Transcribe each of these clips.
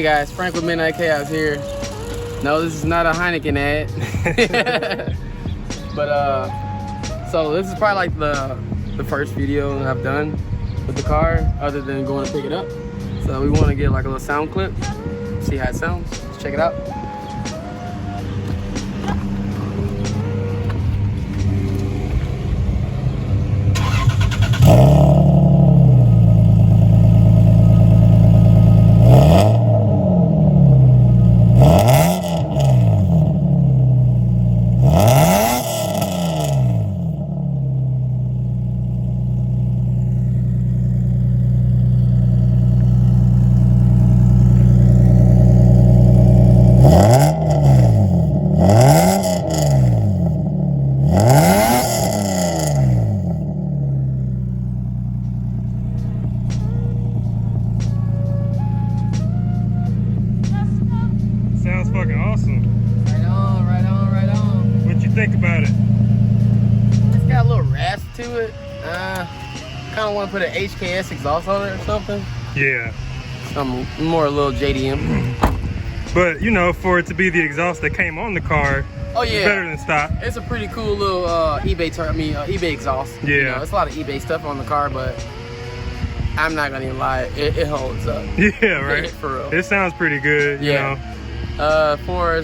guys, Frank with Midnight Chaos here. No, this is not a Heineken ad. But so this is probably like the first video that I've done with the car, other than going to pick it up. So we want to get like a little sound clip, see how it sounds. Let's check it out. Sounds fucking awesome. Right on, right on, right on. What'd you think about it? It's got a little rasp to it. Kind of want to put an HKS exhaust on it or something. Yeah. Some more a little JDM. But you know, for it to be the exhaust that came on the car, Oh yeah, it's better than stock. It's a pretty cool little eBay exhaust. Yeah. You know, it's a lot of eBay stuff on the car, but I'm not gonna even lie, it holds up. Yeah, right. For real. It sounds pretty good. Yeah. You know. For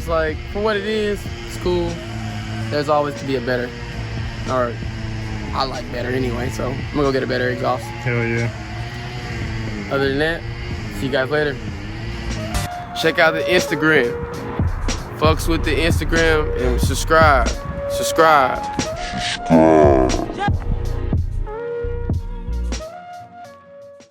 what it is, it's cool. There's always to be a better, or I like better anyway, so I'm gonna go get a better exhaust. Hell yeah. Other than that, see you guys later. Check out the Instagram. Fucks with the Instagram and subscribe.